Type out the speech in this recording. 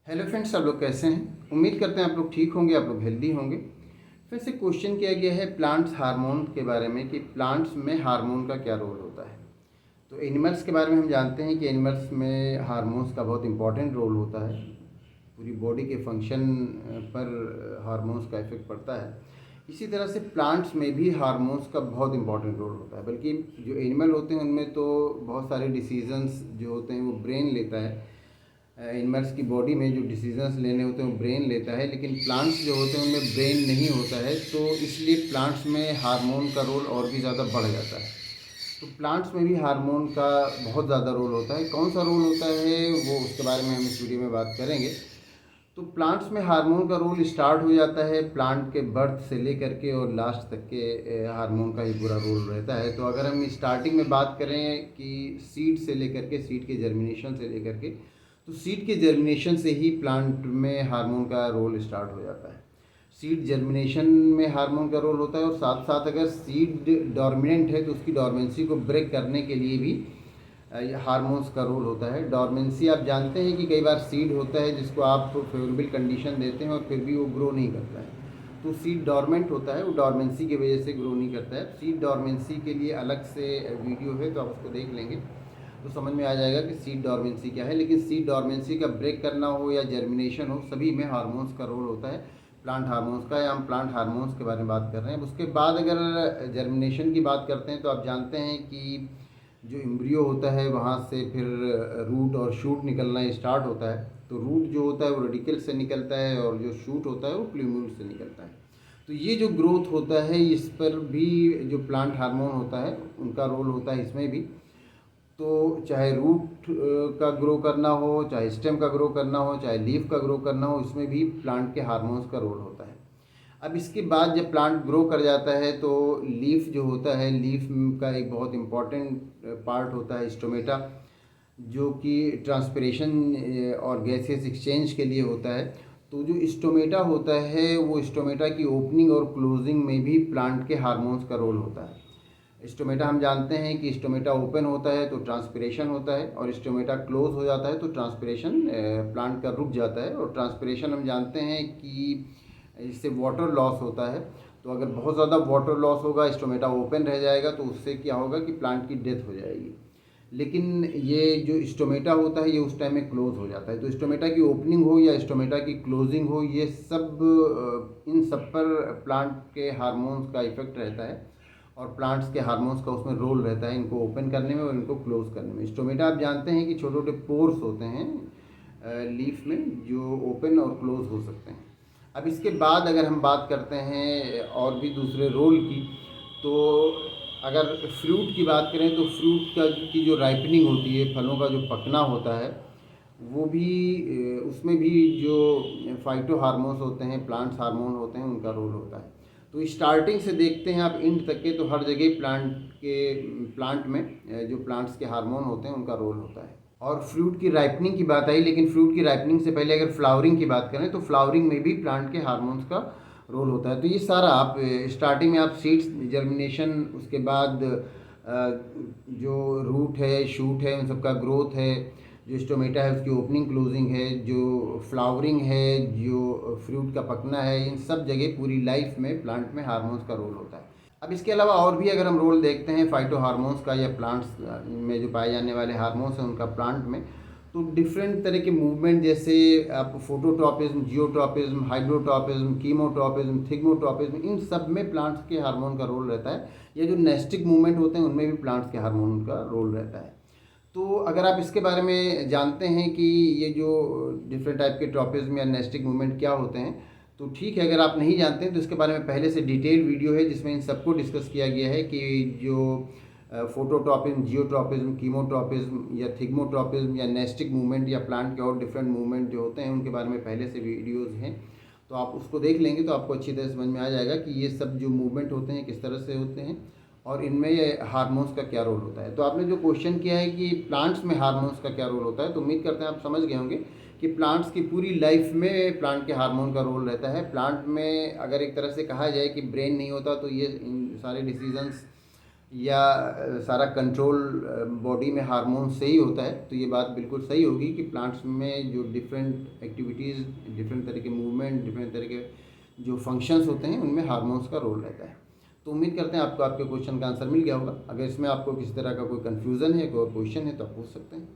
Hello friends, सब लोग कैसे हैं। उम्मीद करते हैं आप लोग ठीक होंगे, आप लोग हेल्दी होंगे। फिर से क्वेश्चन किया गया है प्लांट्स हार्मोन के बारे में कि प्लांट्स में हार्मोन का क्या रोल होता है। तो एनिमल्स के बारे में हम जानते हैं कि एनिमल्स में हार्मोन्स का बहुत इंपॉर्टेंट रोल होता है। पूरी बॉडी के फंक्शन पर हार्मोन्स का इफेक्ट पड़ता है। इसी तरह से प्लांट्स में भी हार्मोन्स का बहुत इंपॉर्टेंट रोल होता है। बल्कि जो एनिमल होते हैं उनमें तो बहुत सारे डिसीजंस जो होते हैं वो ब्रेन लेता है। एनिमल्स की बॉडी में जो डिसीजंस लेने होते हैं वो ब्रेन लेता है, लेकिन प्लांट्स जो होते हैं उनमें ब्रेन नहीं होता है। तो इसलिए प्लांट्स में हार्मोन का रोल और भी ज़्यादा बढ़ जाता है। तो प्लांट्स में भी हार्मोन का बहुत ज़्यादा रोल होता है। कौन सा रोल होता है वो उसके बारे में हम इस वीडियो में बात करेंगे। तो प्लांट्स में हार्मोन का रोल स्टार्ट हो जाता है प्लांट के बर्थ से लेकर के और लास्ट तक के हार्मोन का ही पूरा रोल रहता है। तो अगर हम स्टार्टिंग में बात करें कि सीड से लेकर के, सीड के जर्मिनेशन से लेकर के, तो सीड के जर्मिनेशन से ही प्लांट में हार्मोन का रोल स्टार्ट हो जाता है। सीड जर्मिनेशन में हार्मोन का रोल होता है और साथ साथ अगर सीड डोर्मिनेंट है तो उसकी डोर्मेंसी को ब्रेक करने के लिए भी हार्मोन्स का रोल होता है। डोर्मेंसी आप जानते हैं कि कई बार सीड होता है जिसको आप फेवरेबल कंडीशन देते हैं और फिर भी वो ग्रो नहीं करता है। तो सीड डोर्मेंट होता है, वो डोर्मेंसी की वजह से ग्रो नहीं करता है। सीड डोर्मेंसी के लिए अलग से वीडियो है, तो आप उसको देख लेंगे तो समझ में आ जाएगा कि सीड डोर्मेंसी क्या है। लेकिन सीड डोर्मेंसी का ब्रेक करना हो या जर्मिनेशन हो, सभी में हार्मोन्स का रोल होता है। प्लांट हार्मोन्स का, या हम प्लांट हार्मोन्स के बारे में बात कर रहे हैं। उसके बाद अगर जर्मिनेशन की बात करते हैं तो आप जानते हैं कि जो एम्ब्रियो होता है वहाँ से फिर रूट और शूट निकलना स्टार्ट होता है। तो रूट जो होता है वो रेडिकल से निकलता है और जो शूट होता है वो प्लूम्यूल से निकलता है। तो ये जो ग्रोथ होता है इस पर भी जो प्लांट हार्मोन होता है उनका रोल होता है इसमें भी। तो चाहे रूट का ग्रो करना हो, चाहे स्टेम का ग्रो करना हो, चाहे लीफ का ग्रो करना हो, इसमें भी प्लांट के हार्मोन्स का रोल होता है। अब इसके बाद जब प्लांट ग्रो कर जाता है तो लीफ जो होता है, लीफ का एक बहुत इम्पॉर्टेंट पार्ट होता है स्टोमेटा, जो कि ट्रांसपिरेशन और गैसेस एक्सचेंज के लिए होता है। तो जो स्टोमेटा होता है वो स्टोमेटा की ओपनिंग और क्लोजिंग में भी प्लांट के हार्मोन्स का रोल होता है। स्टोमेटा हम जानते हैं कि स्टोमेटा ओपन होता है तो ट्रांसपिरेशन होता है, और स्टोमेटा क्लोज हो जाता है तो ट्रांसपिरेशन प्लांट का रुक जाता है। और ट्रांसपिरेशन हम जानते हैं कि इससे वाटर लॉस होता है। तो अगर बहुत ज़्यादा वाटर लॉस होगा, स्टोमेटा ओपन रह जाएगा, तो उससे क्या होगा कि प्लांट की डेथ हो जाएगी। लेकिन ये जो स्टोमेटा होता है ये उस टाइम में क्लोज हो जाता है। तो स्टोमेटा की ओपनिंग हो या स्टोमेटा की क्लोजिंग हो, ये सब इन सब पर प्लांट के हार्मोन्स का इफेक्ट रहता है और प्लांट्स के हार्मोन्स का उसमें रोल रहता है, इनको ओपन करने में और इनको क्लोज करने में। स्टोमेटा आप जानते हैं कि छोटे छोटे पोर्स होते हैं लीफ में, जो ओपन और क्लोज हो सकते हैं। अब इसके बाद अगर हम बात करते हैं और भी दूसरे रोल की, तो अगर फ्रूट की बात करें तो फ्रूट का की जो राइपनिंग होती है, फलों का जो पकना होता है, वो भी उसमें भी जो फाइटो हार्मोन्स होते हैं, प्लांट्स हार्मोन होते हैं, उनका रोल होता है। तो स्टार्टिंग से देखते हैं आप एंड तक के, तो हर जगह प्लांट में जो प्लांट्स के हार्मोन होते हैं उनका रोल होता है। और फ्रूट की राइपनिंग की बात आई, लेकिन फ्रूट की राइपनिंग से पहले अगर फ्लावरिंग की बात करें तो फ्लावरिंग में भी प्लांट के हार्मोन्स का रोल होता है। तो ये सारा आप स्टार्टिंग में आप सीड्स जर्मिनेशन, उसके बाद जो रूट है, शूट है, उन सबका ग्रोथ है, जो स्टोमेटा है उसकी ओपनिंग क्लोजिंग है, जो फ्लावरिंग है, जो फ्रूट का पकना है, इन सब जगह पूरी लाइफ में प्लांट में हार्मोन्स का रोल होता है। अब इसके अलावा और भी अगर हम रोल देखते हैं फाइटो हार्मोन्स का या प्लांट्स में जो पाए जाने वाले हार्मोन्स हैं उनका प्लांट में, तो डिफरेंट तरह के मूवमेंट, जैसे आप phototropism, geotropism, hydrotropism, chemotropism, thigmotropism, इन सब में प्लांट्स के हार्मोन का रोल रहता है। ये जो नेस्टिक मूवमेंट होते हैं उनमें भी प्लांट्स के हार्मोन का रोल रहता है। तो अगर आप इसके बारे में जानते हैं कि ये जो डिफरेंट टाइप के ट्रॉपिज्म या नेस्टिक मूवमेंट क्या होते हैं, तो ठीक है। अगर आप नहीं जानते हैं तो इसके बारे में पहले से डिटेल वीडियो है जिसमें इन सबको डिस्कस किया गया है कि जो फोटोट्रॉपिज्म, जियोट्रॉपिज्म, कीमोट्रॉपिज्म या थिग्मोट्रॉपिज्म या नेस्टिक मूवमेंट या प्लांट के और डिफरेंट मूवमेंट जो होते हैं उनके बारे में पहले से वीडियोज़ हैं। तो आप उसको देख लेंगे तो आपको अच्छी तरह समझ में आ जाएगा कि ये सब जो मूवमेंट होते हैं किस तरह से होते हैं और इनमें ये हार्मोन्स का क्या रोल होता है। तो आपने जो क्वेश्चन किया है कि प्लांट्स में हार्मोन्स का क्या रोल होता है, तो उम्मीद करते हैं आप समझ गए होंगे कि प्लांट्स की पूरी लाइफ में प्लांट के हार्मोन का रोल रहता है। प्लांट में अगर एक तरह से कहा जाए कि ब्रेन नहीं होता तो ये इन सारे डिसीजंस या सारा कंट्रोल बॉडी में हार्मोन से ही होता है, तो ये बात बिल्कुल सही होगी कि प्लांट्स में जो डिफरेंट एक्टिविटीज़, डिफरेंट तरह के मूवमेंट, डिफरेंट तरह के जो फंक्शंस होते हैं उनमें हार्मोन्स का रोल रहता है। तो उम्मीद करते हैं आपको आपके क्वेश्चन का आंसर मिल गया होगा। अगर इसमें आपको किसी तरह का कोई कन्फ्यूज़न है, कोई क्वेश्चन है तो आप पूछ सकते हैं।